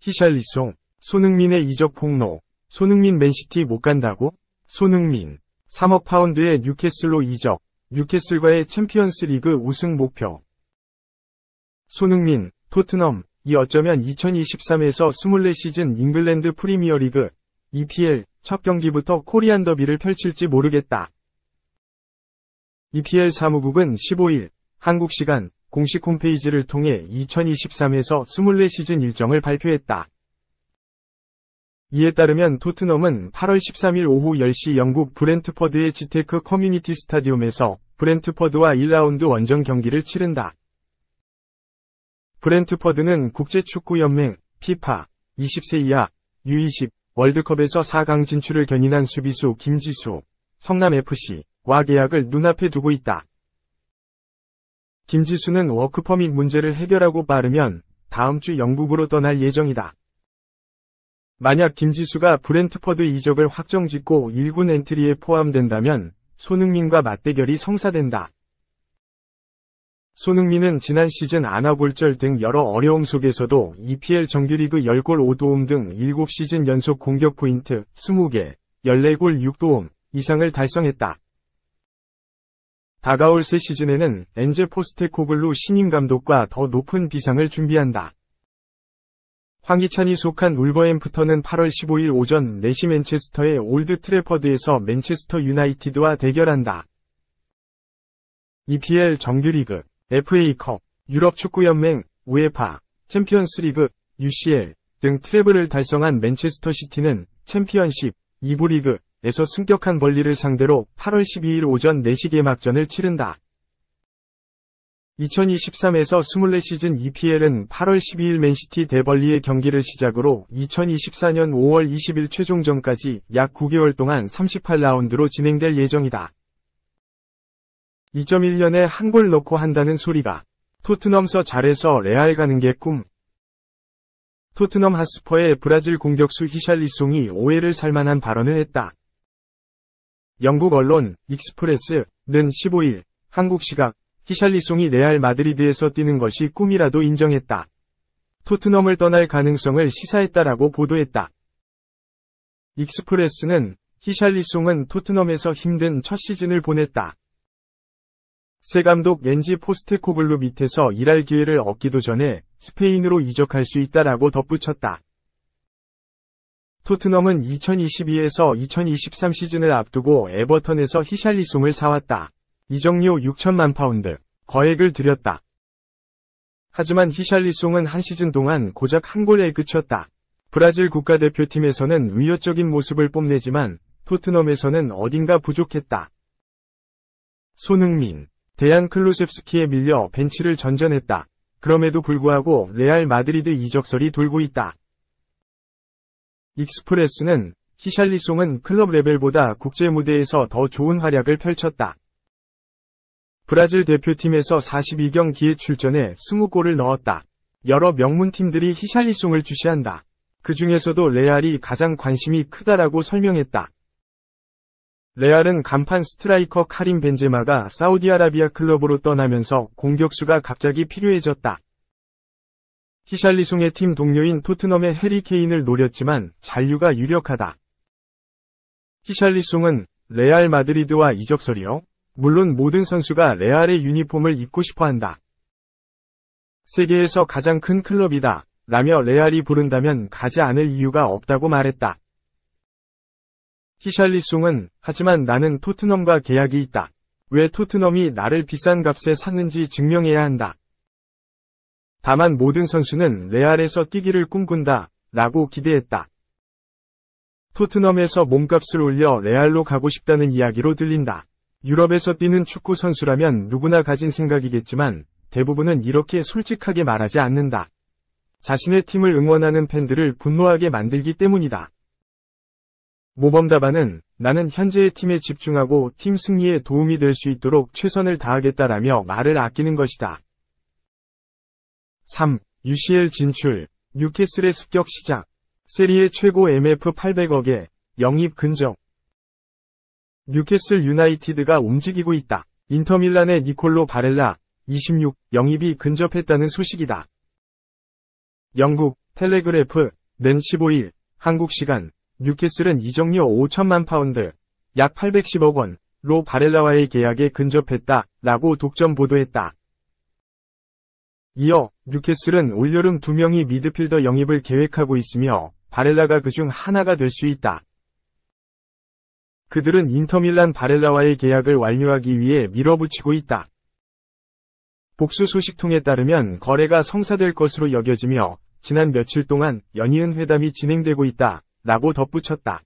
히샬리송, 손흥민의 이적 폭로. 손흥민 맨시티 못 간다고? 손흥민, 3억 파운드의 뉴캐슬로 이적. 뉴캐슬과의 챔피언스 리그 우승 목표. 손흥민, 토트넘, 이 어쩌면 2023에서 24시즌 잉글랜드 프리미어리그, EPL, 첫 경기부터 코리안 더비를 펼칠지 모르겠다. EPL 사무국은 15일, 한국 시간, 공식 홈페이지를 통해 2023에서 24시즌 일정을 발표했다. 이에 따르면 토트넘은 8월 13일 오후 10시 영국 브렌트퍼드의 지테크 커뮤니티 스타디움에서 브렌트퍼드와 1라운드 원정 경기를 치른다. 브렌트퍼드는 국제축구연맹, 피파, 20세 이하, U20, 월드컵에서 4강 진출을 견인한 수비수 김지수, 성남FC와 계약을 눈앞에 두고 있다. 김지수는 워크퍼밋 문제를 해결하고 빠르면 다음 주 영국으로 떠날 예정이다. 만약 김지수가 브렌트퍼드 이적을 확정짓고 1군 엔트리에 포함된다면 손흥민과 맞대결이 성사된다. 손흥민은 지난 시즌 안아골절 등 여러 어려움 속에서도 EPL 정규리그 10골 5도움 등 7시즌 연속 공격 포인트 20개, 14골 6도움 이상을 달성했다. 다가올 새 시즌에는 엔제 포스테코글루 신임 감독과 더 높은 비상을 준비한다. 황희찬이 속한 울버햄프턴은 8월 15일 오전 4시 맨체스터의 올드 트래퍼드에서 맨체스터 유나이티드와 대결한다. EPL 정규리그, FA컵, 유럽축구연맹, 우에파, 챔피언스리그, UCL 등 트래블을 달성한 맨체스터 시티는 챔피언십, 2부 리그에서 승격한 벌리를 상대로 8월 12일 오전 4시 개막전을 치른다. 2023에서 24시즌 EPL은 8월 12일 맨시티 대 벌리의 경기를 시작으로 2024년 5월 20일 최종전까지 약 9개월 동안 38라운드로 진행될 예정이다. 2.1년에 한 골 넣고 한다는 소리가. 토트넘서 잘해서 레알 가는 게 꿈. 토트넘 핫스퍼의 브라질 공격수 히샬리송이 오해를 살만한 발언을 했다. 영국 언론 익스프레스는 15일 한국 시각 히샬리송이 레알 마드리드에서 뛰는 것이 꿈이라도 인정했다. 토트넘을 떠날 가능성을 시사했다라고 보도했다. 익스프레스는 히샬리송은 토트넘에서 힘든 첫 시즌을 보냈다. 새 감독 엔지 포스테코글루 밑에서 일할 기회를 얻기도 전에 스페인으로 이적할 수 있다라고 덧붙였다. 토트넘은 2022에서 2023 시즌을 앞두고 에버턴에서 히샬리송을 사왔다. 이적료 6천만 파운드, 거액을 들였다. 하지만 히샬리송은 한 시즌 동안 고작 한 골에 그쳤다. 브라질 국가대표팀에서는 위협적인 모습을 뽐내지만 토트넘에서는 어딘가 부족했다. 손흥민, 데얀 클루셉스키에 밀려 벤치를 전전했다. 그럼에도 불구하고 레알 마드리드 이적설이 돌고 있다. 익스프레스는 히샬리송은 클럽 레벨보다 국제 무대에서 더 좋은 활약을 펼쳤다. 브라질 대표팀에서 42경기에 출전해 20골을 넣었다. 여러 명문팀들이 히샬리송을 주시한다. 그 중에서도 레알이 가장 관심이 크다라고 설명했다. 레알은 간판 스트라이커 카림 벤제마가 사우디아라비아 클럽으로 떠나면서 공격수가 갑자기 필요해졌다. 히샬리송의 팀 동료인 토트넘의 해리 케인을 노렸지만 잔류가 유력하다. 히샬리송은 레알 마드리드와 이적설이요? 물론 모든 선수가 레알의 유니폼을 입고 싶어한다. 세계에서 가장 큰 클럽이다. 라며 레알이 부른다면 가지 않을 이유가 없다고 말했다. 히샬리송은 하지만 나는 토트넘과 계약이 있다. 왜 토트넘이 나를 비싼 값에 샀는지 증명해야 한다. 다만 모든 선수는 레알에서 뛰기를 꿈꾼다. 라고 기대했다. 토트넘에서 몸값을 올려 레알로 가고 싶다는 이야기로 들린다. 유럽에서 뛰는 축구 선수라면 누구나 가진 생각이겠지만 대부분은 이렇게 솔직하게 말하지 않는다. 자신의 팀을 응원하는 팬들을 분노하게 만들기 때문이다. 모범답안은 나는 현재의 팀에 집중하고 팀 승리에 도움이 될 수 있도록 최선을 다하겠다라며 말을 아끼는 것이다. 3. UCL 진출, 뉴캐슬의 습격 시작, 세리에 최고 MF 800억에 영입 근정. 뉴캐슬 유나이티드가 움직이고 있다. 인터밀란의 니콜로 바렐라, 26, 영입이 근접했다는 소식이다. 영국, 텔레그래프, 낸 15일, 한국 시간, 뉴캐슬은 이적료 5천만 파운드, 약 810억 원로 바렐라와의 계약에 근접했다, 라고 독점 보도했다. 이어, 뉴캐슬은 올여름 2명의 미드필더 영입을 계획하고 있으며, 바렐라가 그중 하나가 될 수 있다. 그들은 인터밀란 바렐라와의 계약을 완료하기 위해 밀어붙이고 있다. 복수 소식통에 따르면 거래가 성사될 것으로 여겨지며 지난 며칠 동안 연이은 회담이 진행되고 있다, 라고 덧붙였다.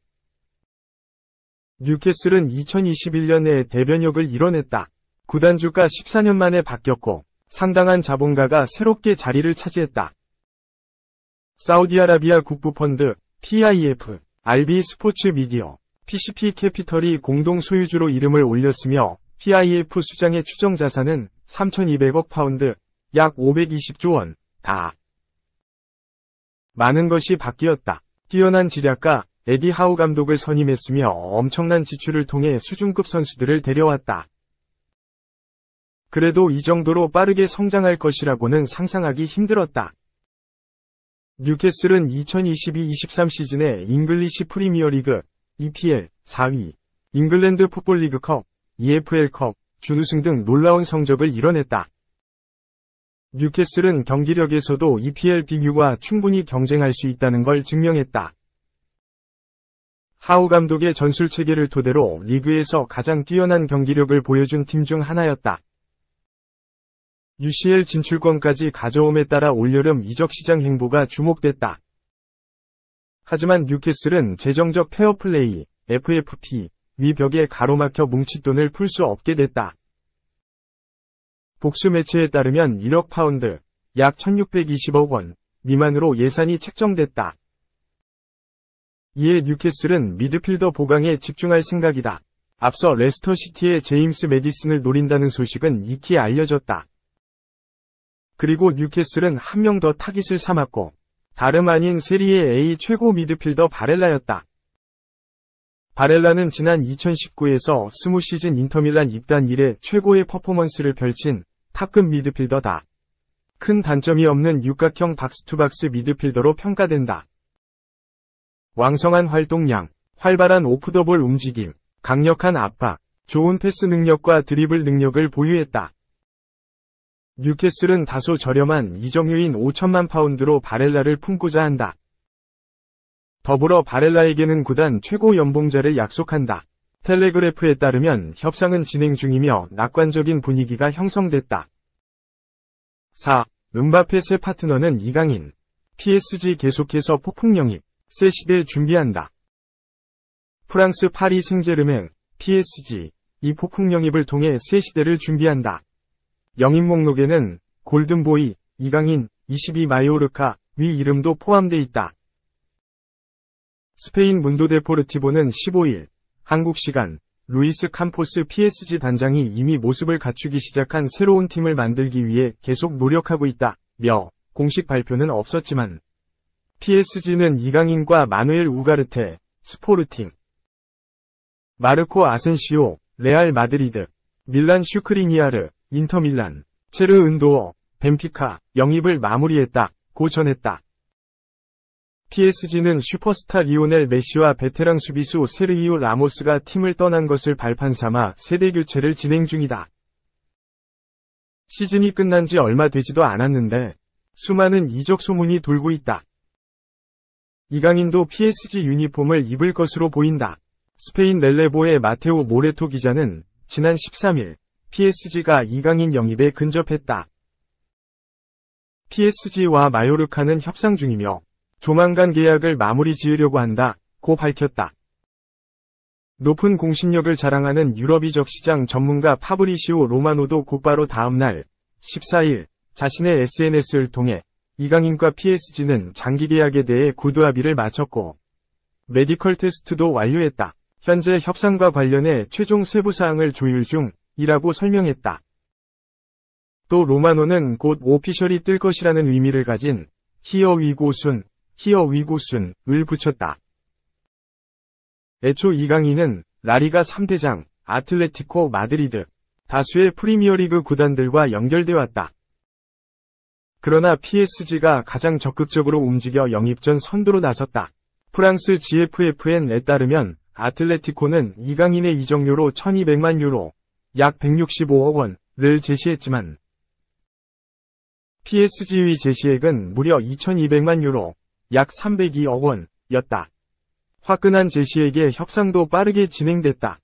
뉴캐슬은 2021년에 대변역을 이뤄냈다. 구단 주가 14년 만에 바뀌었고 상당한 자본가가 새롭게 자리를 차지했다. 사우디아라비아 국부펀드, PIF, RB 스포츠 미디어, PCP 캐피털이 공동 소유주로 이름을 올렸으며 PIF 수장의 추정 자산은 3,200억 파운드, 약 520조 원, 다. 많은 것이 바뀌었다. 뛰어난 지략가, 에디 하우 감독을 선임했으며 엄청난 지출을 통해 수준급 선수들을 데려왔다. 그래도 이 정도로 빠르게 성장할 것이라고는 상상하기 힘들었다. 뉴캐슬은 2022-23 시즌에 잉글리시 프리미어리그, EPL, 4위, 잉글랜드 풋볼 리그컵, EFL컵, 준우승 등 놀라운 성적을 이뤄냈다. 뉴캐슬은 경기력에서도 EPL 비교와 충분히 경쟁할 수 있다는 걸 증명했다. 하우 감독의 전술체계를 토대로 리그에서 가장 뛰어난 경기력을 보여준 팀 중 하나였다. UCL 진출권까지 가져옴에 따라 올여름 이적시장 행보가 주목됐다. 하지만 뉴캐슬은 재정적 페어플레이, FFP, 위 벽에 가로막혀 뭉칫돈을 풀 수 없게 됐다. 복수 매체에 따르면 1억 파운드, 약 1620억 원 미만으로 예산이 책정됐다. 이에 뉴캐슬은 미드필더 보강에 집중할 생각이다. 앞서 레스터시티의 제임스 매디슨을 노린다는 소식은 익히 알려졌다. 그리고 뉴캐슬은 한 명 더 타깃을 삼았고 다름 아닌 세리에 A 최고 미드필더 바렐라였다. 바렐라는 지난 2019에서 20시즌 인터밀란 입단 이래 최고의 퍼포먼스를 펼친 탑급 미드필더다. 큰 단점이 없는 육각형 박스투박스 미드필더로 평가된다. 왕성한 활동량, 활발한 오프더볼 움직임, 강력한 압박, 좋은 패스 능력과 드리블 능력을 보유했다. 뉴캐슬은 다소 저렴한 이적료인 5천만 파운드로 바렐라를 품고자 한다. 더불어 바렐라에게는 구단 최고 연봉자를 약속한다. 텔레그래프에 따르면 협상은 진행 중이며 낙관적인 분위기가 형성됐다. 4. 음바페 새 파트너는 이강인. PSG 계속해서 폭풍 영입. 새 시대 준비한다. 프랑스 파리 생제르맹, PSG, 이 폭풍 영입을 통해 새 시대를 준비한다. 영입 목록에는 골든보이, 이강인, 22 마요르카, 위 이름도 포함돼 있다. 스페인 문도 데포르티보는 15일, 한국 시간, 루이스 캄포스 PSG 단장이 이미 모습을 갖추기 시작한 새로운 팀을 만들기 위해 계속 노력하고 있다며 공식 발표는 없었지만 PSG는 이강인과 마누엘 우가르테, 스포르팅, 마르코 아센시오, 레알 마드리드, 밀란 슈크리니아르, 인터밀란, 체르 은도어, 벤피카, 영입을 마무리했다고 전했다. PSG는 슈퍼스타 리오넬 메시와 베테랑 수비수 세르히오 라모스가 팀을 떠난 것을 발판 삼아 세대 교체를 진행 중이다. 시즌이 끝난 지 얼마 되지도 않았는데 수많은 이적 소문이 돌고 있다. 이강인도 PSG 유니폼을 입을 것으로 보인다. 스페인 렐레보의 마테오 모레토 기자는 지난 13일 PSG가 이강인 영입에 근접했다. PSG와 마요르카는 협상 중이며 조만간 계약을 마무리 지으려고 한다고 밝혔다. 높은 공신력을 자랑하는 유럽 이적 시장 전문가 파브리시오 로마노도 곧바로 다음날 14일 자신의 SNS를 통해 이강인과 PSG는 장기 계약에 대해 구두 합의를 마쳤고 메디컬 테스트도 완료했다. 현재 협상과 관련해 최종 세부사항을 조율 중이라고 설명했다. 또 로마노는 곧 오피셜이 뜰 것이라는 의미를 가진 히어 위고순을 붙였다. 애초 이강인은 라리가 3대장 아틀레티코 마드리드, 다수의 프리미어리그 구단들과 연결돼 왔다. 그러나 PSG가 가장 적극적으로 움직여 영입전 선두로 나섰다. 프랑스 GFFN에 따르면 아틀레티코는 이강인의 이적료로 1200만 유로, 약 165억 원을 제시했지만 PSG의 제시액은 무려 2200만 유로, 약 302억 원이었다. 화끈한 제시액에 협상도 빠르게 진행됐다.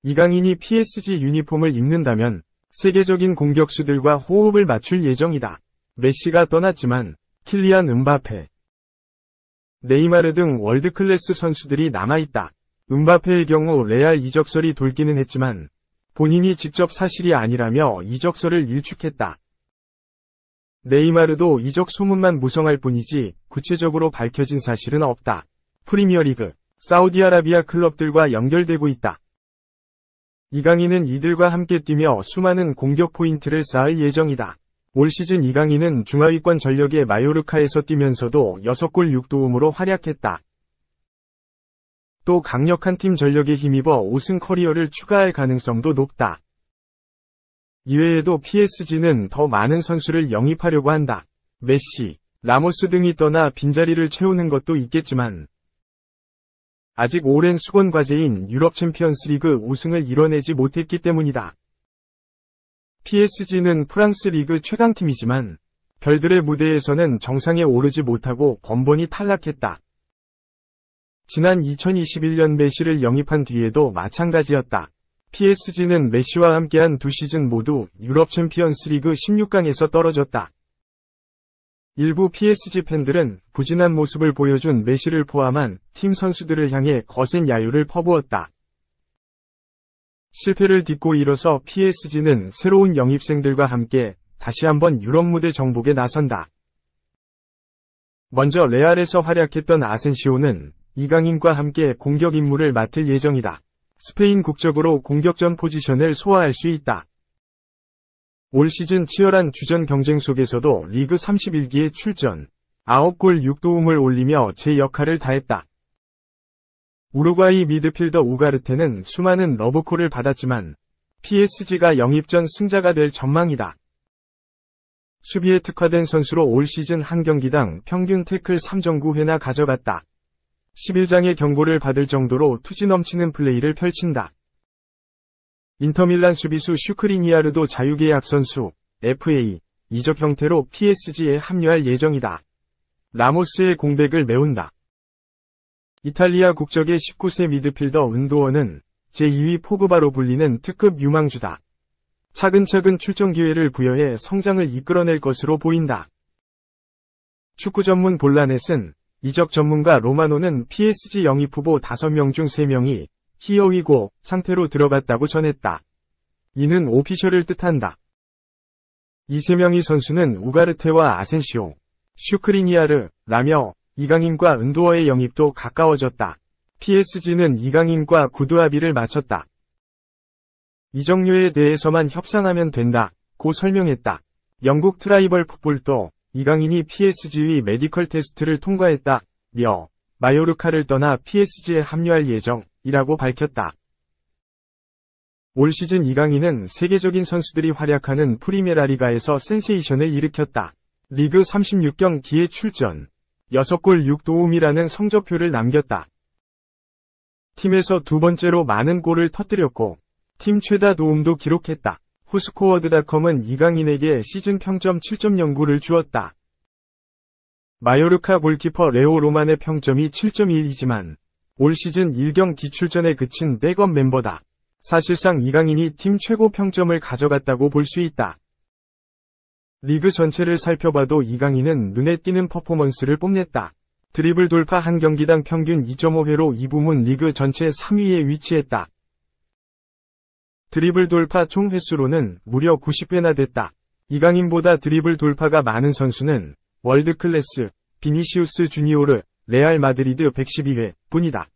이강인이 PSG 유니폼을 입는다면 세계적인 공격수들과 호흡을 맞출 예정이다. 메시가 떠났지만 킬리안 음바페, 네이마르 등 월드클래스 선수들이 남아있다. 음바페의 경우 레알 이적설이 돌기는 했지만 본인이 직접 사실이 아니라며 이적설을 일축했다. 네이마르도 이적 소문만 무성할 뿐이지 구체적으로 밝혀진 사실은 없다. 프리미어리그, 사우디아라비아 클럽들과 연결되고 있다. 이강인은 이들과 함께 뛰며 수많은 공격 포인트를 쌓을 예정이다. 올 시즌 이강인은 중하위권 전력의 마요르카에서 뛰면서도 6골 6도움으로 활약했다. 또 강력한 팀 전력에 힘입어 우승 커리어를 추가할 가능성도 높다. 이외에도 PSG는 더 많은 선수를 영입하려고 한다. 메시, 라모스 등이 떠나 빈자리를 채우는 것도 있겠지만 아직 오랜 수건 과제인 유럽 챔피언스 리그 우승을 이뤄내지 못했기 때문이다. PSG는 프랑스 리그 최강팀이지만 별들의 무대에서는 정상에 오르지 못하고 번번이 탈락했다. 지난 2021년 메시를 영입한 뒤에도 마찬가지였다. PSG는 메시와 함께한 두 시즌 모두 유럽 챔피언스 리그 16강에서 떨어졌다. 일부 PSG 팬들은 부진한 모습을 보여준 메시를 포함한 팀 선수들을 향해 거센 야유를 퍼부었다. 실패를 딛고 일어서 PSG는 새로운 영입생들과 함께 다시 한번 유럽 무대 정복에 나선다. 먼저 레알에서 활약했던 아센시오는 이강인과 함께 공격 임무를 맡을 예정이다. 스페인 국적으로 공격전 포지션을 소화할 수 있다. 올 시즌 치열한 주전 경쟁 속에서도 리그 31기에 출전, 9골 6도움을 올리며 제 역할을 다했다. 우루과이 미드필더 우가르테는 수많은 러브콜을 받았지만 PSG가 영입전 승자가 될 전망이다. 수비에 특화된 선수로 올 시즌 한 경기당 평균 태클 3.9회나 가져갔다. 11장의 경고를 받을 정도로 투지 넘치는 플레이를 펼친다. 인터밀란 수비수 슈크리니아르도 자유계약 선수, FA, 이적 형태로 PSG에 합류할 예정이다. 라모스의 공백을 메운다. 이탈리아 국적의 19세 미드필더 은도어는 제2위 포그바로 불리는 특급 유망주다. 차근차근 출전 기회를 부여해 성장을 이끌어낼 것으로 보인다. 축구 전문 볼라넷은 이적 전문가 로마노는 PSG 영입 후보 5명 중 3명이 히어위고 상태로 들어갔다고 전했다. 이는 오피셜을 뜻한다. 이 3명의 선수는 우가르테와 아센시오, 슈크리니아르라며 이강인과 은도어의 영입도 가까워졌다. PSG는 이강인과 구두 합의를 마쳤다. 이적료에 대해서만 협상하면 된다고 설명했다. 영국 트라이벌 풋볼도 이강인이 PSG의 메디컬 테스트를 통과했다며 마요르카를 떠나 PSG에 합류할 예정이라고 밝혔다. 올 시즌 이강인은 세계적인 선수들이 활약하는 프리메라 리가에서 센세이션을 일으켰다. 리그 36경기에 출전, 6골 6도움이라는 성적표를 남겼다. 팀에서 두 번째로 많은 골을 터뜨렸고 팀 최다 도움도 기록했다. 후스코어드닷컴은 이강인에게 시즌 평점 7.09를 주었다. 마요르카 골키퍼 레오 로만의 평점이 7.1이지만 올 시즌 1경기 출전에 그친 백업 멤버다. 사실상 이강인이 팀 최고 평점을 가져갔다고 볼 수 있다. 리그 전체를 살펴봐도 이강인은 눈에 띄는 퍼포먼스를 뽐냈다. 드리블 돌파 한 경기당 평균 2.5회로 이 부문 리그 전체 3위에 위치했다. 드리블 돌파 총 횟수로는 무려 90회나 됐다. 이강인보다 드리블 돌파가 많은 선수는 월드클래스, 비니시우스 주니오르, 레알 마드리드 112회 뿐이다.